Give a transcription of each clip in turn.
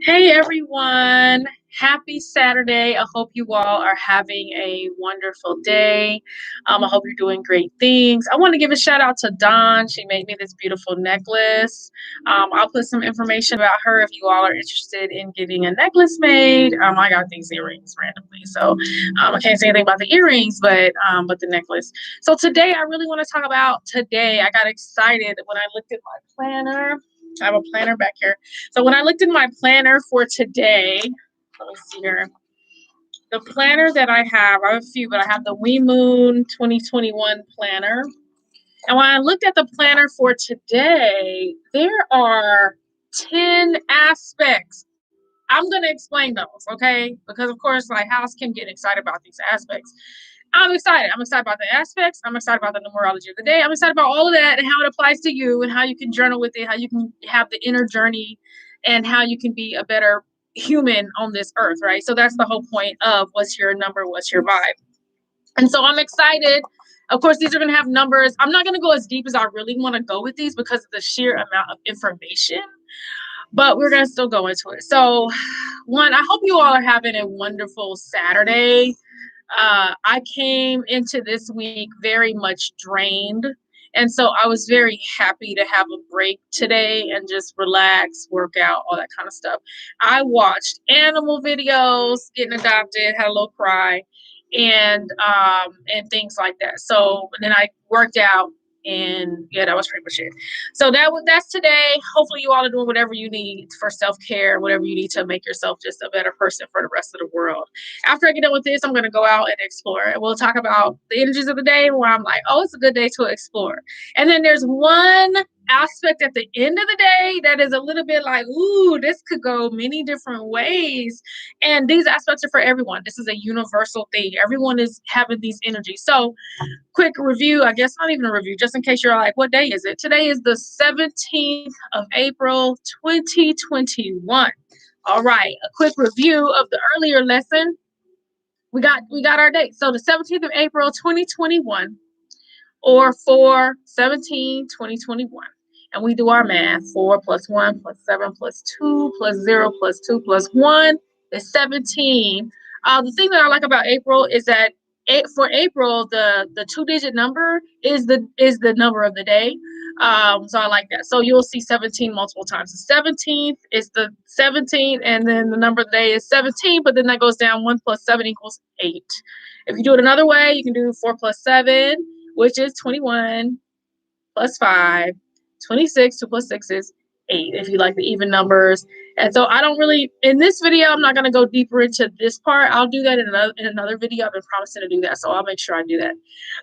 Hey everyone, happy Saturday. I hope you all are having a wonderful day. I hope you're doing great things. I want to give a shout out to Dawn. She made me this beautiful necklace. I'll put some information about her if you all are interested in getting a necklace made. I got these earrings randomly, so I can't say anything about the earrings, but the necklace. So today, I really want to talk about today. I got excited when I looked at my planner. I have a planner back here. So when I looked in my planner for today, let me see here. The planner that I have a few, but I have the We'Moon 2021 planner. And when I looked at the planner for today, there are 10 aspects. I'm going to explain those, okay? Because of course, like, how else can get excited about these aspects? I'm excited. I'm excited about the aspects. I'm excited about the numerology of the day. I'm excited about all of that and how it applies to you and how you can journal with it, how you can have the inner journey and how you can be a better human on this earth, right? So that's the whole point of what's your number, what's your vibe. And so I'm excited. Of course, these are going to have numbers. I'm not going to go as deep as I really want to go with these because of the sheer amount of information, but we're going to still go into it. So, one, I hope you all are having a wonderful Saturday. I came into this week very much drained. And so I was very happy to have a break today and just relax, work out, all that kind of stuff. I watched animal videos, getting adopted, had a little cry, and things like that. So then I worked out, and yeah, that was pretty much it. So that's today. Hopefully you all are doing whatever you need for self-care, whatever you need to make yourself just a better person for the rest of the world. After I get done with this, I'm going to go out and explore. And we'll talk about the energies of the day where I'm like, oh, it's a good day to explore. And then there's one aspect at the end of the day that is a little bit like, ooh, this could go many different ways. And these aspects are for everyone. This is a universal thing. Everyone is having these energies. So quick review, I guess not even a review, just in case you're like, what day is it? Today is the 17th of April, 2021. All right, a quick review of the earlier lesson. We got our date. So the 17th of April, 2021, or 4/17/2021. And we do our math. 4 plus 1 plus 7 plus 2 plus 0 plus 2 plus 1 is 17. The thing that I like about April is that for April, the two-digit number is the number of the day. So I like that. So you'll see 17 multiple times. The 17th is the 17th, and then the number of the day is 17, but then that goes down. 1 plus 7 equals 8. If you do it another way, you can do 4 plus 7, which is 21, plus 5, 26, 2 plus 6 is 8, if you like the even numbers. And so I don't really, in this video, I'm not going to go deeper into this part. I'll do that in another video. I've been promising to do that, so I'll make sure I do that.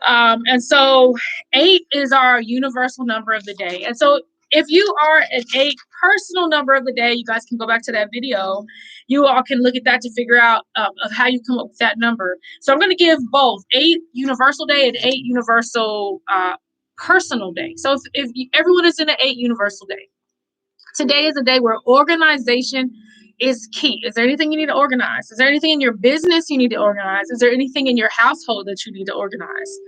And so 8 is our universal number of the day. And so if you are an 8 personal number of the day, you guys can go back to that video. You all can look at that to figure out of how you come up with that number. So I'm going to give both 8 universal day and 8 universal personal day. So if everyone is in an 8 universal day, today is a day where organization is key. Is there anything you need to organize? Is there anything in your business you need to organize? Is there anything in your household that you need to organize?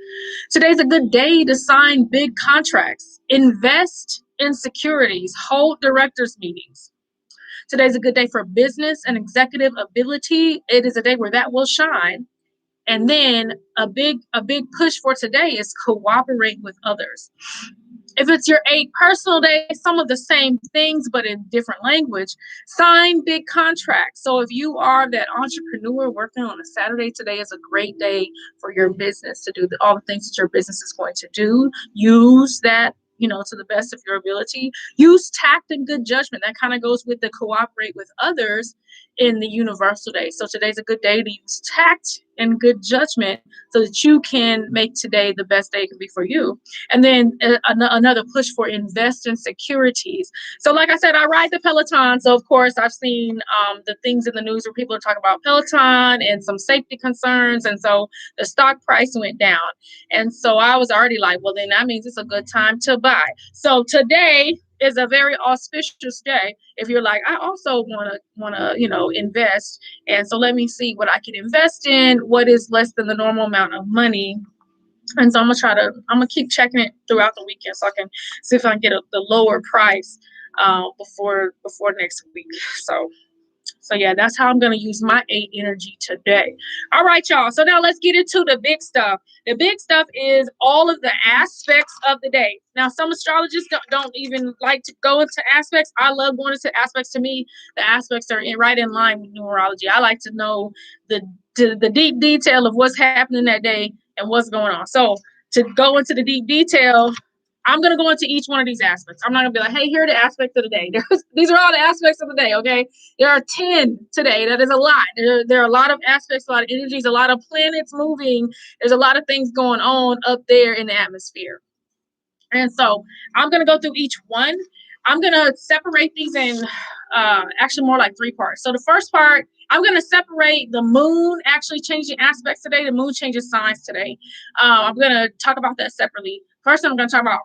Today's a good day to sign big contracts, invest in securities, hold directors meetings. Today's a good day for business and executive ability. It is a day where that will shine. And then a big push for today is cooperate with others. If it's your 8 personal day, some of the same things, but in different language, sign big contracts. So if you are that entrepreneur working on a Saturday, today is a great day for your business to do all the things that your business is going to do. Use that, to the best of your ability. Use tact and good judgment. That kind of goes with the cooperate with others in the universal day. So today's a good day to use tact and good judgment so that you can make today the best day it can be for you. And then another push for invest in securities. So like I said, I ride the Peloton. So of course I've seen the things in the news where people are talking about Peloton and some safety concerns. And so the stock price went down. And so I was already like, well, then that means it's a good time to buy. So today is a very auspicious day if you're like, I also want to invest, and so let me see what I can invest in, what is less than the normal amount of money. And so I'm gonna keep checking it throughout the weekend so I can see if I can get the lower price before next week. So So yeah, that's how I'm going to use my 8 energy today. All right, y'all. So now let's get into the big stuff. The big stuff is all of the aspects of the day. Now, some astrologists don't even like to go into aspects. I love going into aspects. To me, the aspects are right in line with numerology. I like to know the deep detail of what's happening that day and what's going on. So to go into the deep detail, I'm going to go into each one of these aspects. I'm not going to be like, hey, here are the aspects of the day. These are all the aspects of the day, okay? There are 10 today. That is a lot. There are a lot of aspects, a lot of energies, a lot of planets moving. There's a lot of things going on up there in the atmosphere. And so I'm going to go through each one. I'm going to separate these in actually more like 3 parts. So the first part, I'm going to separate the moon actually changing aspects today. The moon changes signs today. I'm going to talk about that separately. First, I'm going to talk about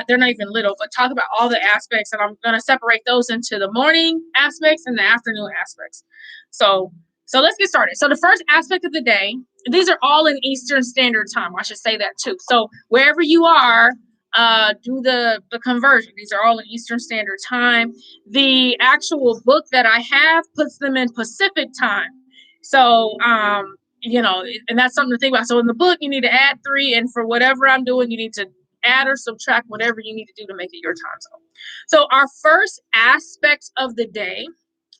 they're not even little, but talk about all the aspects. And I'm going to separate those into the morning aspects and the afternoon aspects. So let's get started. So the first aspect of the day, these are all in Eastern Standard Time. I should say that too. So wherever you are, do the conversion. These are all in Eastern Standard Time. The actual book that I have puts them in Pacific Time. So, and that's something to think about. So in the book, you need to add 3, and for whatever I'm doing, you need to add or subtract whatever you need to do to make it your time zone. So our first aspect of the day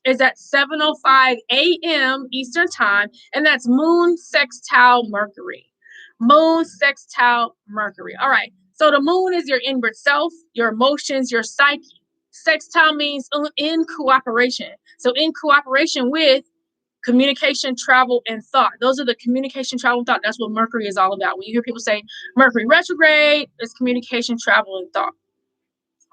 is at 7:05 a.m. Eastern Time, and that's Moon sextile Mercury. Moon sextile Mercury. All right. So the moon is your inward self, your emotions, your psyche. Sextile means in cooperation. So in cooperation with communication, travel, and thought. Those are the communication, travel, and thought. That's what Mercury is all about. When you hear people say Mercury retrograde, it's communication, travel, and thought.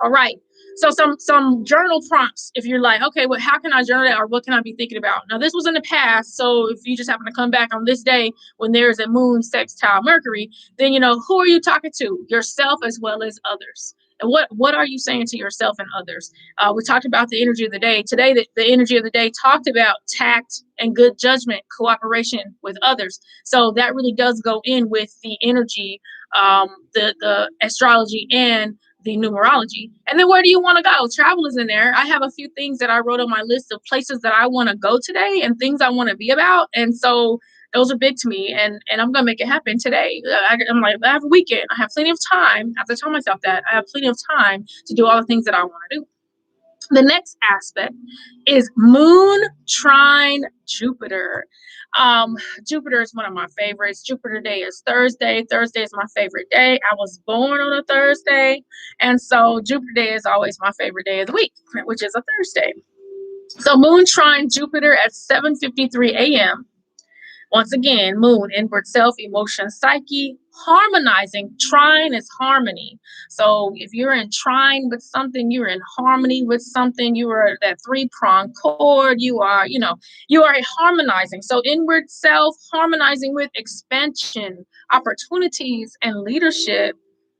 All right. So some journal prompts. If you're like, okay, well, how can I journal that, or what can I be thinking about? Now, this was in the past. So if you just happen to come back on this day when there's a moon sextile Mercury, then who are you talking to? Yourself as well as others. And what are you saying to yourself and others? We talked about the energy of the day. Today, the energy of the day talked about tact and good judgment, cooperation with others. So that really does go in with the energy, the astrology and the numerology. And then where do you want to go? Travel is in there. I have a few things that I wrote on my list of places that I want to go today and things I want to be about. And so those are big to me, and I'm going to make it happen today. I'm like, I have a weekend. I have plenty of time. I have to tell myself that I have plenty of time to do all the things that I want to do. The next aspect is Moon trine Jupiter. Jupiter is one of my favorites. Jupiter day is Thursday. Thursday is my favorite day. I was born on a Thursday, and so Jupiter day is always my favorite day of the week, which is a Thursday. So Moon trine Jupiter at 7:53 a.m. Once again, moon, inward self, emotion, psyche, harmonizing. Trine is harmony. So if you're in trine with something, you're in harmony with something, you are that 3-pronged cord, you are harmonizing. So inward self, harmonizing with expansion, opportunities, and leadership.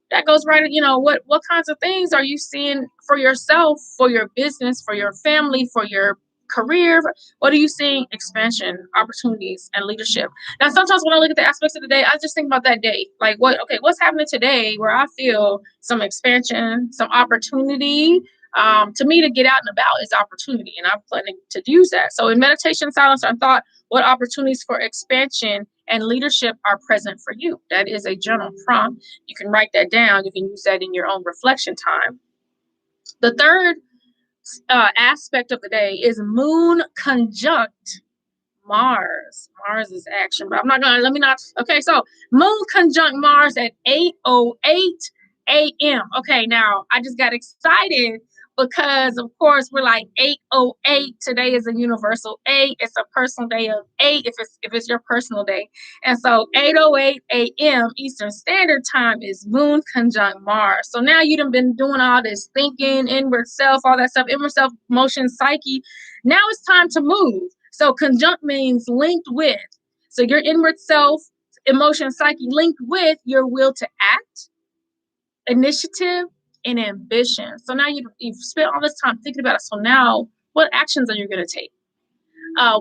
That goes right, what kinds of things are you seeing for yourself, for your business, for your family, for your career? What are you seeing? Expansion, opportunities, and leadership. Now, sometimes when I look at the aspects of the day, I just think about that day. Like, what's happening today where I feel some expansion, some opportunity? To me, to get out and about is opportunity, and I'm planning to use that. So in meditation, silence, and thought, what opportunities for expansion and leadership are present for you? That is a journal prompt. You can write that down. You can use that in your own reflection time. The third aspect of the day is Moon conjunct Mars. Mars is action, but okay, so Moon conjunct Mars at 8:08 a.m. Okay, now I just got excited because, of course, we're like 8:08. Today is a universal 8. It's a personal day of 8 if it's your personal day. And so 8:08 a.m. Eastern Standard Time is Moon conjunct Mars. So now you've been doing all this thinking, inward self, all that stuff, inward self, emotion, psyche. Now it's time to move. So conjunct means linked with. So your inward self, emotion, psyche linked with your will to act, initiative, and ambition. So now you've spent all this time thinking about it. So now what actions are you going to take?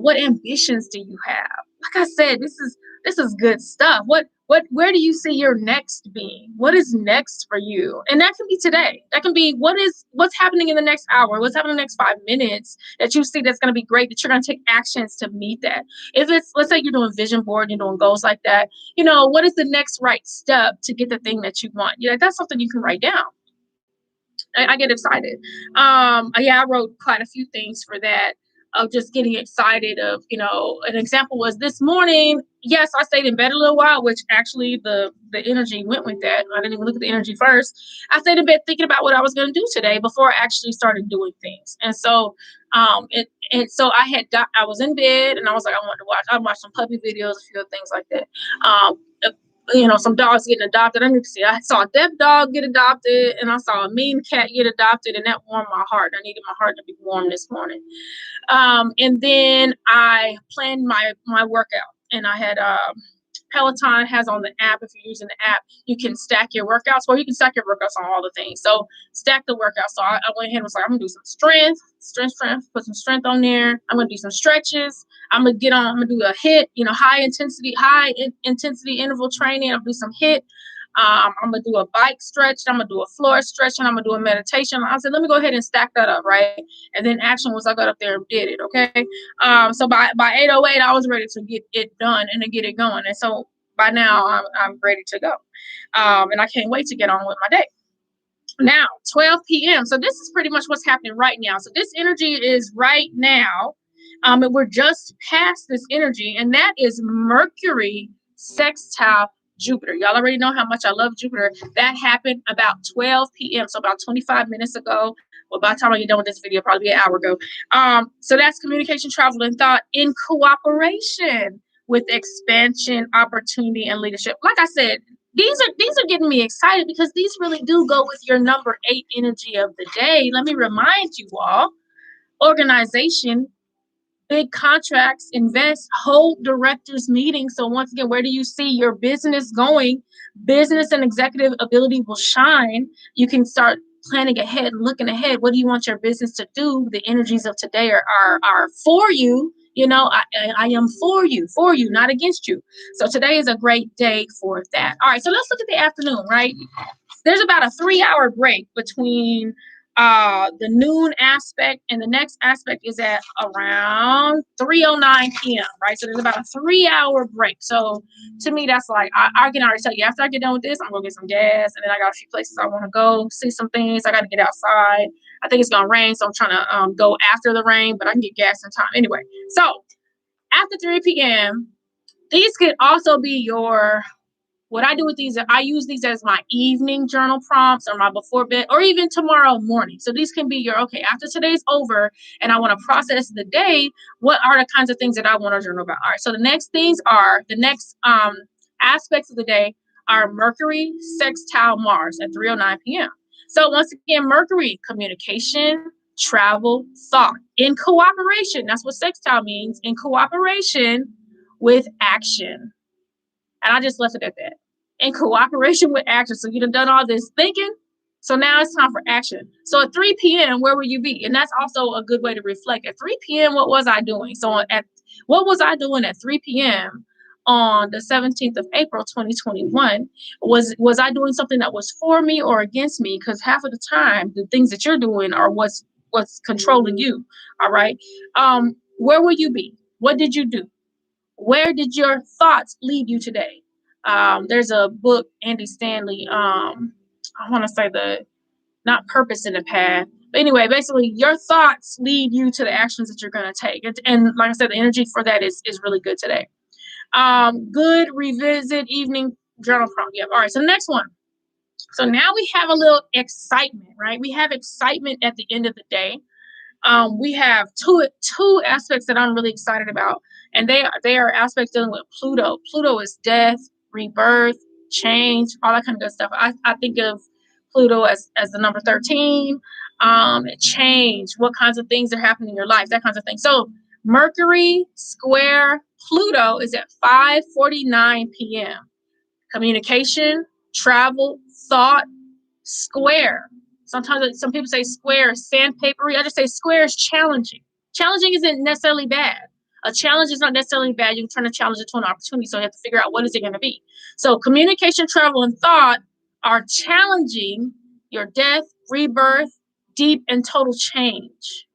What ambitions do you have? Like I said, this is good stuff. What Where do you see your next being? What is next for you? And that can be today. That can be what's happening in the next hour, what's happening in the next 5 minutes that you see that's going to be great, that you're going to take actions to meet that. If it's, let's say you're doing vision board, you're doing goals like that, what is the next right step to get the thing that you want? That's something you can write down. I get excited. Yeah, I wrote quite a few things for that, of just getting excited of, an example was this morning. Yes, I stayed in bed a little while, which actually the energy went with that. I didn't even look at the energy first. I stayed in bed thinking about what I was going to do today before I actually started doing things. And so, so I was in bed and I was like, I watched some puppy videos, a few things like that. Some dogs getting adopted. I saw a deaf dog get adopted, and I saw a mean cat get adopted, and that warmed my heart. I needed my heart to be warm this morning. And then I planned my workout, and I had Peloton has on the app. If you're using the app, you can stack your workouts, or you can stack your workouts on all the things. So stack the workouts. So I went ahead and was like, I'm gonna do some strength, put some strength on there. I'm gonna do some stretches. I'm gonna do a HIIT, high intensity interval training. I'm gonna do some HIIT. I'm gonna do a bike stretch. I'm gonna do a floor stretch, and I'm gonna do a meditation. I said, let me go ahead and stack that up, right? And then action was I got up there and did it. Okay. So by 8:08, I was ready to get it done and to get it going. And so by now, I'm ready to go. And I can't wait to get on with my day. Now, 12 p.m. So this is pretty much what's happening right now. So this energy is right now. And we're just past this energy, and that is Mercury sextile Jupiter. Y'all already know how much I love Jupiter. That happened about 12 p.m. So about 25 minutes ago. Well, by the time I get done with this video, probably an hour ago. So that's communication, travel, and thought in cooperation with expansion, opportunity, and leadership. Like I said, these are getting me excited because these really do go with your number 8 energy of the day. Let me remind you all, organization, big contracts, invest, hold directors meetings. So once again, where do you see your business going? Business and executive ability will shine. You can start planning ahead, looking ahead. What do you want your business to do? The energies of today are for you. I am for you, not against you. So today is a great day for that. All right, so let's look at the afternoon, right? There's about a 3-hour break between the noon aspect, and the next aspect is at around 3:09 p.m. Right, so there's about a 3-hour break. So to me, that's like I can already tell you, after I get done with this, I'm gonna get some gas, and then I got a few places I want to go, see some things. I got to get outside. I think it's gonna rain, so I'm trying to go after the rain, but I can get gas in time anyway. So after 3 p.m., these could also be your. What I do with these, I use these as my evening journal prompts or my before bed or even tomorrow morning. So these can be your, okay, after today's over and I want to process the day, what are the kinds of things that I want to journal about? All right, so the next aspects of the day are Mercury sextile Mars at 3:09 p.m. So once again, Mercury, communication, travel, thought, in cooperation. That's what sextile means, in cooperation with action. And I just left it at that. In cooperation with action. So you've done all this thinking. So now it's time for action. So at 3 p.m., where will you be? And that's also a good way to reflect. At 3 p.m., what was I doing? So what was I doing at 3 p.m. on the 17th of April, 2021? Was I doing something that was for me or against me? Because half of the time, the things that you're doing are what's controlling you. All right. Where will you be? What did you do? Where did your thoughts lead you today? There's a book, Andy Stanley. I want to say not purpose in the path. But anyway, basically, your thoughts lead you to the actions that you're going to take. And like I said, the energy for that is really good today. Good revisit evening journal prompt. Yep. All right. So the next one. So now we have a little excitement, right? We have excitement at the end of the day. We have two aspects that I'm really excited about, and they are aspects dealing with Pluto. Pluto is death, rebirth, change, all that kind of good stuff. I think of Pluto as the number 13, change, what kinds of things are happening in your life, that kinds of thing. So Mercury square Pluto is at 5:49 p.m. Communication, travel, thought, square. Sometimes some people say square is sandpapery. I just say square is challenging. Challenging isn't necessarily bad. A challenge is not necessarily bad. You can turn a challenge into an opportunity. So you have to figure out what is it going to be. So communication, travel, and thought are challenging your death, rebirth, deep and total change.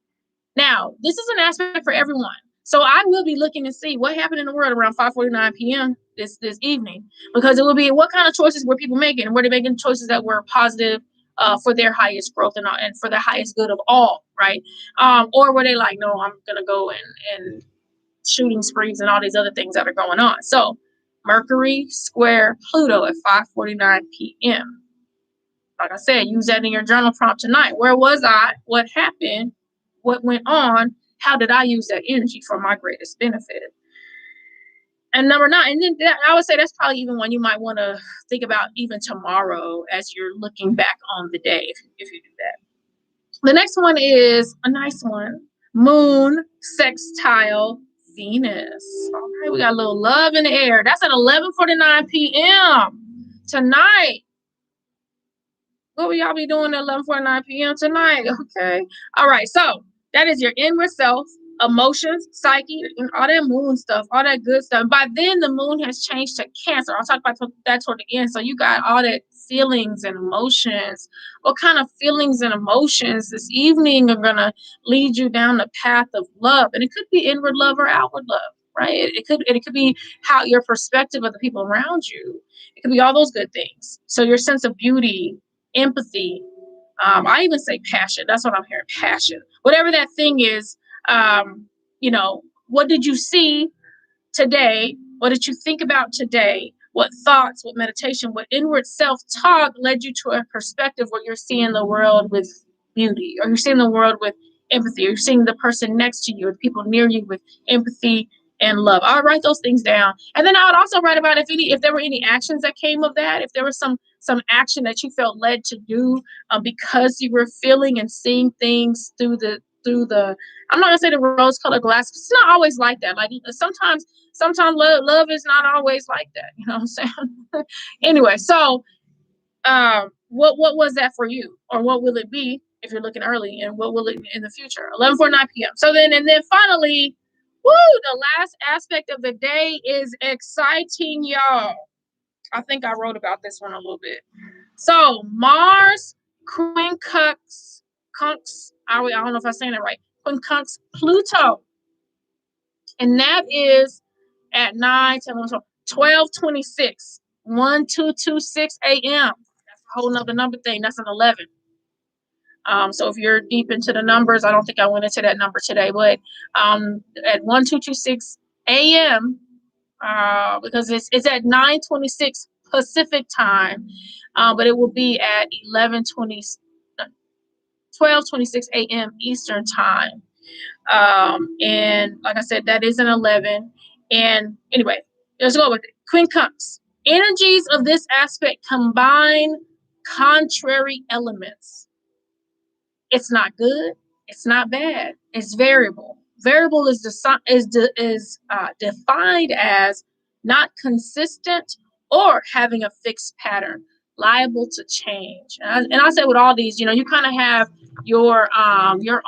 Now, this is an aspect for everyone. So I will be looking to see what happened in the world around 5:49 p.m. this evening, because it will be what kind of choices were people making, and were they making choices that were positive for their highest growth and for the highest good of all, right? Or were they like, no, I'm gonna go and shooting sprees and all these other things that are going on. So Mercury square Pluto at 5:49 p.m. Like I said, use that in your journal prompt tonight. Where was I? What happened? What went on? How did I use that energy for my greatest benefit? And number 9, and then I would say that's probably even one you might want to think about even tomorrow as you're looking back on the day, if you do that. The next one is a nice one. Moon sextile Venus. All right, we got a little love in the air. That's at 11:49 p.m. tonight. What will y'all be doing at 11:49 p.m. tonight? Okay. All right. So that is your inward self, emotions, psyche, and all that moon stuff, all that good stuff. By then, the moon has changed to Cancer. I'll talk about that toward the end. So you got all that feelings and emotions. What kind of feelings and emotions this evening are going to lead you down the path of love? And it could be inward love or outward love, right? It could be how your perspective of the people around you. It could be all those good things. So your sense of beauty, empathy, I even say passion. That's what I'm hearing, passion. Whatever that thing is, what did you see today? What did you think about today? What thoughts, what meditation, what inward self-talk led you to a perspective where you're seeing the world with beauty, or you're seeing the world with empathy, or you're seeing the person next to you or the people near you with empathy and love. I would write those things down. And then I would also write about if there were any actions that came of that, if there was some action that you felt led to do because you were feeling and seeing things through the I'm not gonna say the rose colored glasses. It's not always like that. Like sometimes love is not always like that. You know what I'm saying? Anyway, so what was that for you, or what will it be if you're looking early, and what will it be in the future? 11:49 p.m. So then finally, the last aspect of the day is exciting, y'all. I think I wrote about this one a little bit. So Mars quincunx, I don't know if I'm saying it right. Quincunx Pluto, and that is at 12:26, 1226 a.m. That's a whole nother number thing. That's an 11. So if you're deep into the numbers, I don't think I went into that number today, but at 1226 a.m. Because it's at 9:26 Pacific time, but it will be at 12:26 a.m. Eastern time. And like I said, that is an 11. And anyway, let's go with it. Quincunx. Energies of this aspect combine contrary elements. It's not good. It's not bad. It's variable. Variable is defined as not consistent or having a fixed pattern, liable to change. And I say with all these, you kind of have your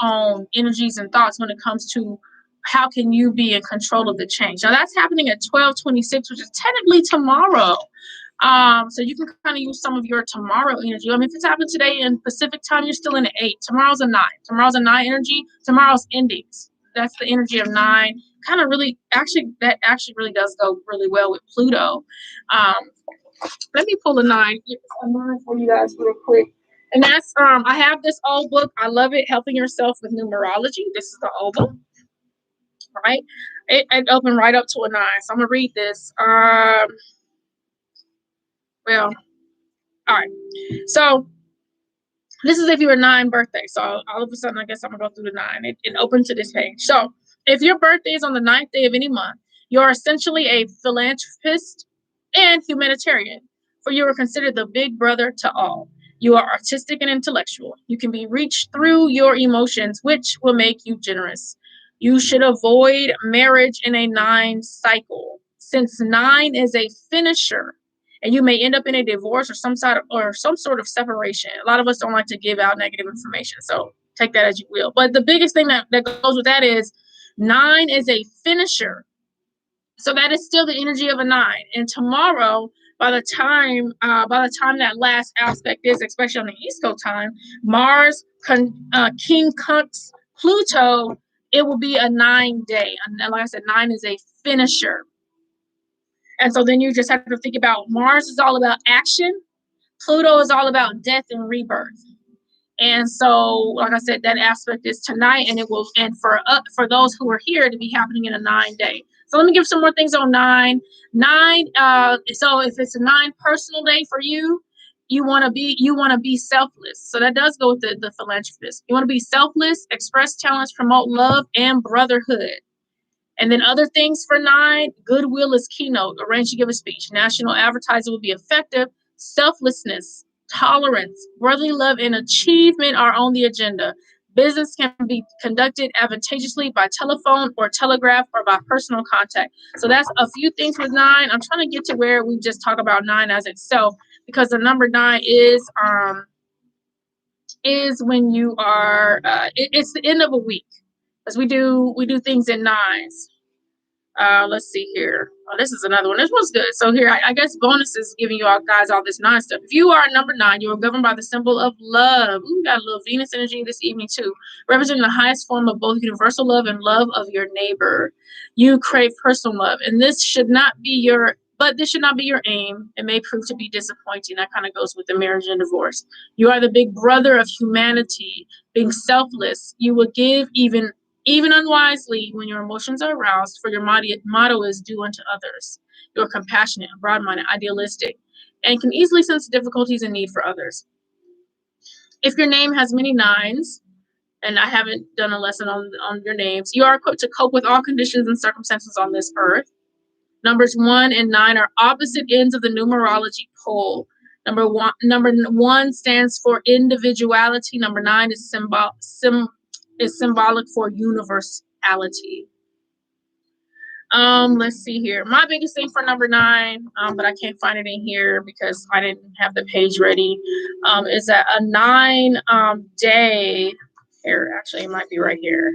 own energies and thoughts when it comes to how can you be in control of the change. Now that's happening at 12:26, which is technically tomorrow. So you can kind of use some of your tomorrow energy. I mean, if it's happening today in Pacific time, you're still in the 8. Tomorrow's a 9. Tomorrow's a 9 energy. Tomorrow's endings. That's the energy of 9. Kind of really, that really does go really well with Pluto. Let me pull a 9 for you guys real quick. And that's, I have this old book. I love it. Helping Yourself with Numerology. This is the old book. Right? It opened right up to a 9. So I'm going to read this. Well, all right. So this is if you were 9 birthday. So all of a sudden, I guess I'm going to go through the 9. It opened to this page. So if your birthday is on the 9th day of any month, you're essentially a philanthropist and humanitarian, for you are considered the big brother to all. You are artistic and intellectual. You can be reached through your emotions, which will make you generous. You should avoid marriage in a 9 cycle, since 9 is a finisher. And you may end up in a divorce or some sort of separation. A lot of us don't like to give out negative information, so take that as you will. But the biggest thing that goes with that is 9 is a finisher. So that is still the energy of a 9. And tomorrow, by the time that last aspect is, especially on the East Coast time, Mars, King Kunks, Pluto, it will be a 9-day. And like I said, 9 is a finisher. And so then you just have to think about Mars is all about action. Pluto is all about death and rebirth. And so, like I said, that aspect is tonight, and it will, and for those who are here, to be happening in a 9-day. So let me give some more things on 9. 9. So if it's a 9 personal day for you, you want to be selfless. So that does go with the philanthropist. You want to be selfless, express talents, promote love and brotherhood. And then other things for 9, goodwill is keynote, arrange to give a speech. National advertising will be effective. Selflessness, tolerance, brotherly love, and achievement are on the agenda. Business can be conducted advantageously by telephone or telegraph or by personal contact. So that's a few things with 9. I'm trying to get to where we just talk about 9 as itself, because the number 9 is when you are it's the end of a week, because we do things in 9s. Let's see here. Oh, this is another one. This one's good. So here, I guess bonus is giving you all guys all this 9 stuff. If you are number 9, you are governed by the symbol of love. Ooh, we got a little Venus energy this evening too, representing the highest form of both universal love and love of your neighbor. You crave personal love, and this should not be your aim. It may prove to be disappointing. That kind of goes with the marriage and divorce. You are the big brother of humanity, being selfless. You will give even unwisely when your emotions are aroused, for your motto is do unto others. You're compassionate, broad-minded, idealistic, and can easily sense difficulties and need for others. If your name has many 9s, and I haven't done a lesson on your names, you are equipped to cope with all conditions and circumstances on this earth. Numbers 1 and 9 are opposite ends of the numerology pole. Number one stands for individuality. Number 9 is symbolic for universality. Let's see here. My biggest thing for number 9, but I can't find it in here because I didn't have the page ready, is that a 9 day here, actually it might be right here,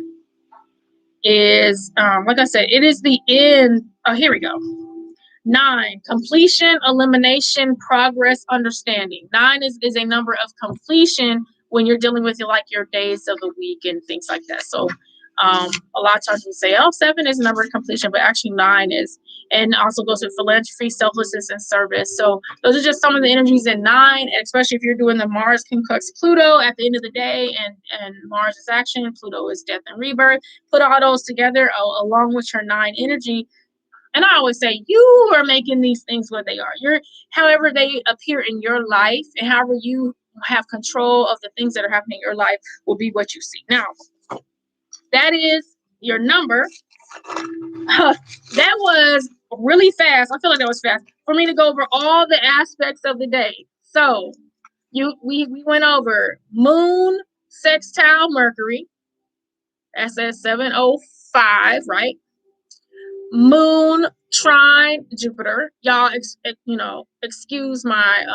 is like I said, it is the end. Oh, here we go. 9, completion, elimination, progress, understanding. 9 is a number of completion when you're dealing with your days of the week and things like that. So a lot of times we say, oh, 7 is a number of completion, but actually 9 is, and also goes with philanthropy, selflessness, and service. So those are just some of the energies in 9, especially if you're doing the Mars conjuncts Pluto at the end of the day, and Mars is action, Pluto is death and rebirth. Put all those together along with your 9 energy. And I always say, you are making these things what they are. However they appear in your life, and however you have control of the things that are happening in your life will be what you see. Now, that is your number. That was really fast. I feel like that was fast for me to go over all the aspects of the day. So we went over Moon, sextile Mercury. That's at 7:05, right? Moon trine Jupiter. Y'all, excuse my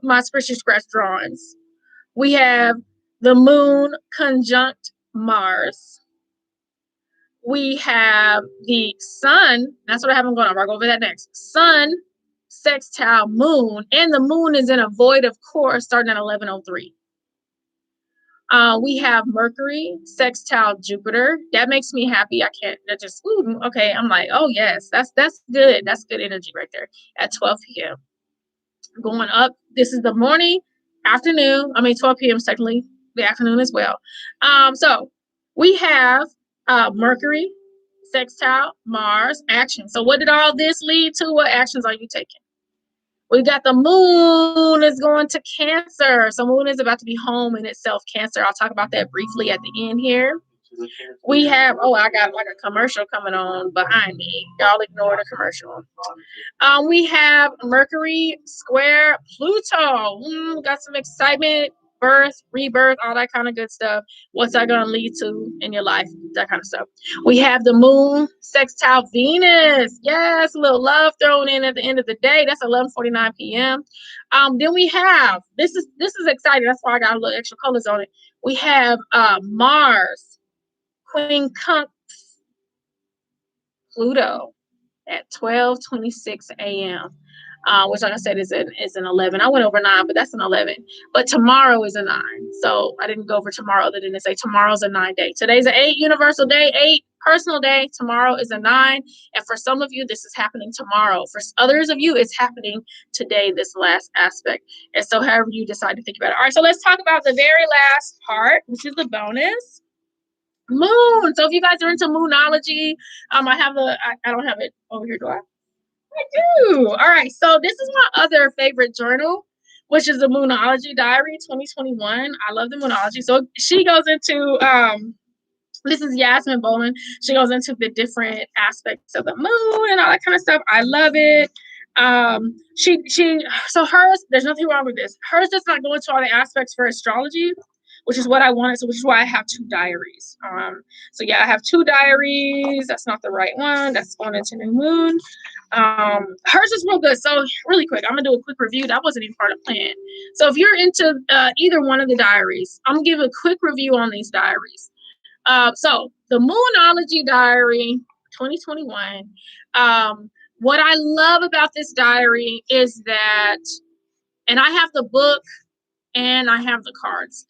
my squishy scratch drawings. We have the Moon conjunct Mars. We have the Sun. That's what I have going on. I'll go over that next. Sun sextile Moon, and the Moon is in a void of course starting at 11:03. We have Mercury sextile Jupiter. That makes me happy. I can't. That just okay. I'm like, oh yes, that's good. That's good energy right there at 12 p.m. Going up. This is the morning, afternoon. 12 p.m. is technically the afternoon as well. So we have Mercury sextile Mars action. So what did all this lead to? What actions are you taking? We got the Moon is going to Cancer. So Moon is about to be home in itself, Cancer. I'll talk about that briefly at the end here. We have, I got like a commercial coming on behind me. Y'all ignore the commercial. We have Mercury square Pluto. Got some excitement, birth, rebirth, all that kind of good stuff. What's that going to lead to in your life? That kind of stuff. We have the Moon sextile Venus. Yes, a little love thrown in at the end of the day. That's 11:49 p.m. Then we have, this is exciting. That's why I got a little extra colors on it. We have Mars, Queen Conks, Pluto at 12:26 a.m. Which, like I said, is an 11. I went over 9, but that's an 11. But tomorrow is a 9. So I didn't go over tomorrow other than to say tomorrow's a 9 day. Today's an 8 universal day, 8 personal day. Tomorrow is a 9. And for some of you, this is happening tomorrow. For others of you, it's happening today, this last aspect. And so however you decide to think about it. All right, so let's talk about the very last part, which is the bonus. Moon. So if you guys are into Moonology, I don't have it over here, do I? I do. All right. So this is my other favorite journal, which is the Moonology Diary 2021. I love the Moonology. So she goes into this is Yasmin Boland. She goes into the different aspects of the moon and all that kind of stuff. I love it. So hers, there's nothing wrong with this. Hers does not go into all the aspects for astrology, which is what I wanted. So which is why I have 2 diaries. So yeah, I have 2 diaries. That's not the right one. That's going into new moon. Hers is real good. So really quick, I'm gonna do a quick review. That wasn't even part of the plan. So if you're into either one of the diaries, I'm gonna give a quick review on these diaries. So the Moonology Diary 2021. What I love about this diary is that, and I have the book and I have the cards,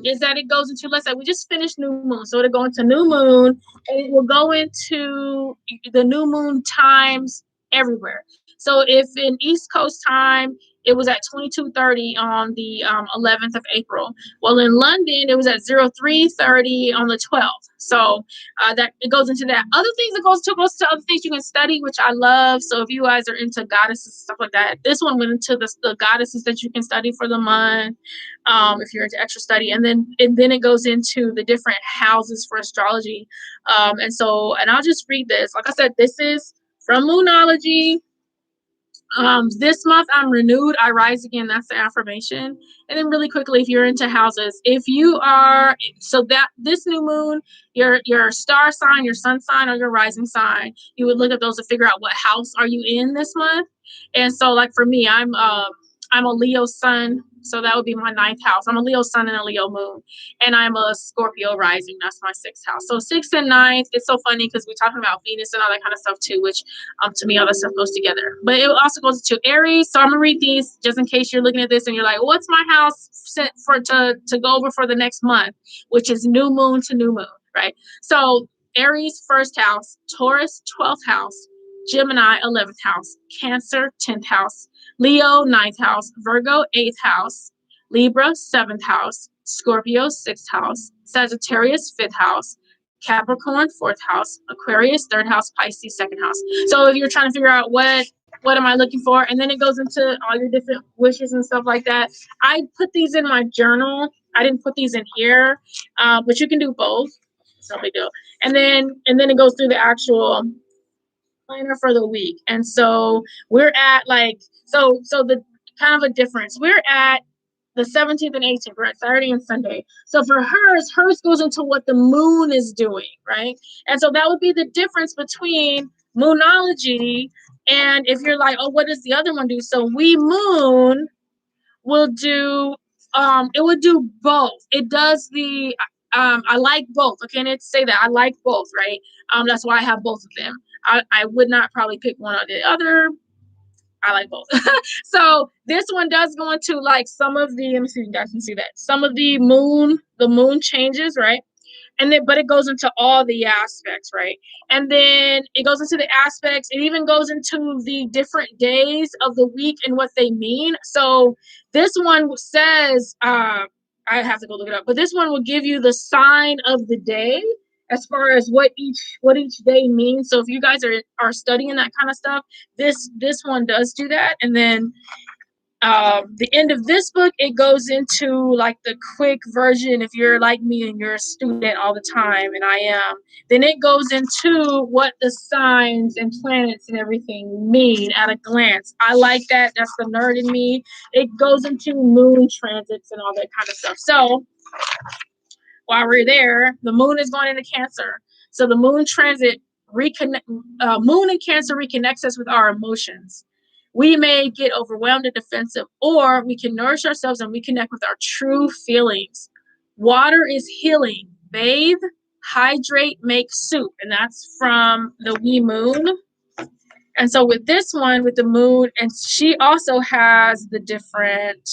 is that it goes into, let's say we just finished new moon. So it'll go into new moon and it will go into the new moon times everywhere. So if in East Coast time, it was at 22:30 on the 11th of April. Well, in London, it was at 03:30 on the 12th. So that it goes into that. Other things that goes to other things you can study, which I love. So if you guys are into goddesses and stuff like that, this one went into the goddesses that you can study for the month. If you're into extra study, and then it goes into the different houses for astrology. And I'll just read this. Like I said, this is from Moonology. This month I'm renewed, I rise again. That's the affirmation. And then really quickly, if you're into houses, if you are, so that this new moon, your star sign, your sun sign, or your rising sign, you would look at those to figure out what house are you in this month. And so like for me, I'm a Leo sun, so that would be my 9th house. I'm a Leo sun and a Leo moon, and I'm a Scorpio rising. That's my 6th house. So 6th and 9th. It's so funny because we're talking about Venus and all that kind of stuff too, which to me all that stuff goes together. But it also goes to Aries. So I'm gonna read these just in case you're looking at this and you're like, what's my house set for to go over for the next month, which is new moon to new moon, right? So Aries 1st house, Taurus 12th house, Gemini 11th house, Cancer 10th house, Leo 9th house, Virgo 8th house, Libra 7th house, Scorpio 6th house, Sagittarius 5th house, Capricorn 4th house, Aquarius 3rd house, Pisces 2nd house. So if you're trying to figure out what am I looking for, and then it goes into all your different wishes and stuff like that. I put these in my journal. I didn't put these in here, but you can do both. It's no big deal. And then it goes through the actual planner for the week. And so we're at the kind of a difference. We're at the 17th and 18th. We're at Saturday and Sunday. So for hers goes into what the moon is doing, right? And so that would be the difference between Moonology and if you're like, oh, what does the other one do? So We'Moon will do it would do both. It does the I like both. Okay, and it's say that I like both, right? That's why I have both of them. I would not probably pick one or the other. I like both. So this one does go into like some of the, let me see if you guys can see that. Some of the moon changes, right? And then, but it goes into all the aspects, right? And then it goes into the aspects. It even goes into the different days of the week and what they mean. So this one says, I have to go look it up, but this one will give you the sign of the day as far as what each day means. So if you guys are studying that kind of stuff, this one does do that. And then the end of this book, it goes into like the quick version. If you're like me and you're a student all the time, and I am, then it goes into what the signs and planets and everything mean at a glance. I like that. That's the nerd in me. It goes into moon transits and all that kind of stuff. So while we're there, the moon is going into Cancer. So the moon transit moon in Cancer reconnects us with our emotions. We may get overwhelmed and defensive, or we can nourish ourselves and reconnect with our true feelings. Water is healing. Bathe, hydrate, make soup. And that's from the We'Moon. And so with this one, with the moon, and she also has the different,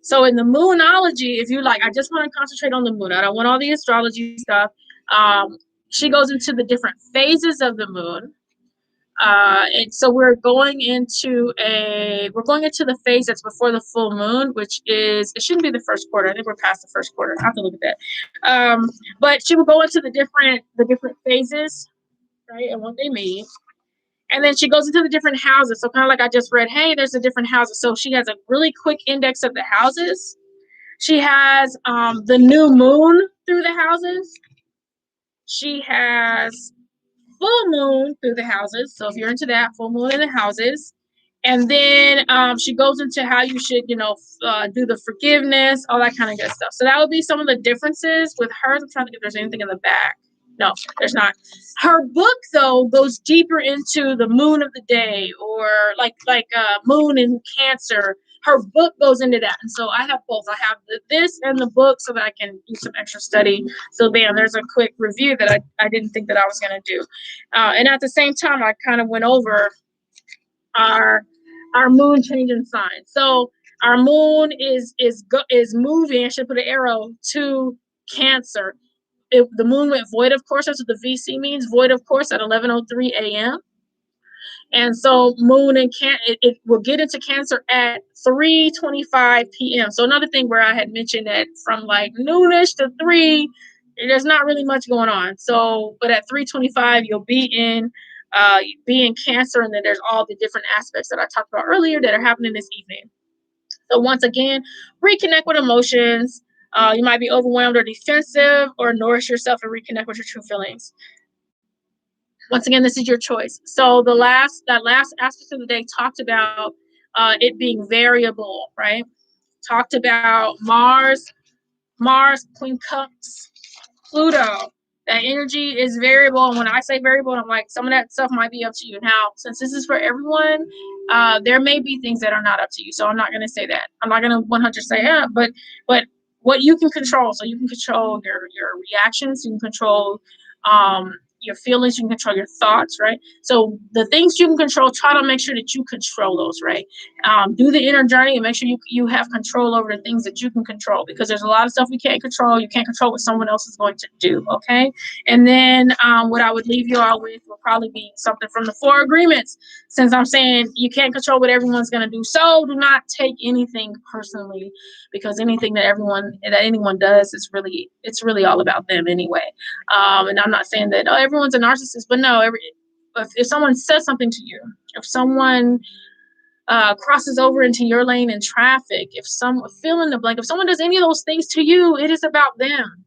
so in the Moonology, if you like, I just want to concentrate on the moon. I don't want all the astrology stuff. She goes into the different phases of the moon. And so we're going into the phase that's before the full moon, which is, it shouldn't be the first quarter. I think we're past the first quarter. I have to look at that. But she will go into the different phases, right, and what they mean. And then she goes into the different houses. So kind of like I just read, hey, there's the different houses. So she has a really quick index of the houses. She has the new moon through the houses. She has full moon through the houses. So if you're into that, full moon in the houses. And then she goes into how you should, do the forgiveness, all that kind of good stuff. So that would be some of the differences with hers. I'm trying to think if there's anything in the back. No, there's not. Her book, though, goes deeper into the moon of the day, or like moon in Cancer. Her book goes into that. And so I have both. I have this and the book so that I can do some extra study. So, bam, there's a quick review that I didn't think that I was going to do. And at the same time, I kind of went over our moon changing sign. So our moon is moving. I should put an arrow to Cancer. The moon went void, of course. That's what the VC means. Void, of course, at 11:03 a.m. And so moon and it will get into Cancer at 3:25 p.m. So another thing where I had mentioned that from like noonish to 3, there's not really much going on. So, but at 3:25, you'll be in Cancer, and then there's all the different aspects that I talked about earlier that are happening this evening. So once again, reconnect with emotions. You might be overwhelmed or defensive, or nourish yourself and reconnect with your true feelings. Once again, this is your choice. So that last aspect of the day talked about it being variable, right? Talked about Mars, Queen Cups, Pluto. That energy is variable. And when I say variable, I'm like, some of that stuff might be up to you. Now, since this is for everyone, there may be things that are not up to you. So I'm not going to say that. I'm not going to 100% say, yeah, but what you can control. So you can control your reactions. You can control your feelings. You can control your thoughts, right? So the things you can control, try to make sure that you control those, right? Do the inner journey and make sure you have control over the things that you can control, because there's a lot of stuff we can't control. You can't control what someone else is going to do, okay? And then what I would leave you all with will probably be something from the 4 agreements, since I'm saying you can't control what everyone's going to do. So do not take anything personally, because anything that anyone does is it's really all about them anyway. And I'm not saying that everyone's a narcissist, but no, if someone says something to you, if someone crosses over into your lane in traffic, if fill in the blank, if someone does any of those things to you, it is about them.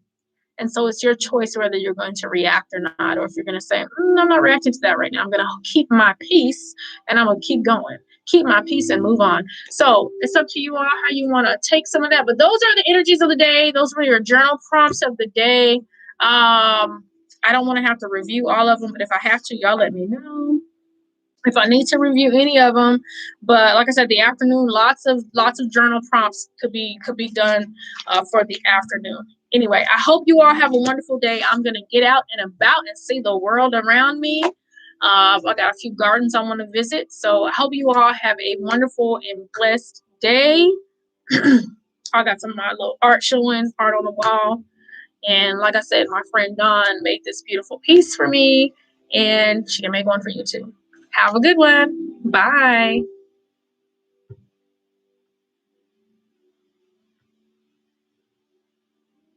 And so it's your choice whether you're going to react or not, or if you're going to say, I'm not reacting to that right now. I'm going to keep my peace and I'm going to keep going. Keep my peace and move on. So it's up to you all how you want to take some of that. But those are the energies of the day. Those were your journal prompts of the day. I don't want to have to review all of them, but if I have to, y'all let me know if I need to review any of them. But like I said, the afternoon, lots of journal prompts could be done for the afternoon. Anyway, I hope you all have a wonderful day. I'm going to get out and about and see the world around me. I got a few gardens I want to visit. So I hope you all have a wonderful and blessed day. I got some of my little art on the wall. And like I said, my friend Dawn made this beautiful piece for me, and she can make one for you too. Have a good one. Bye.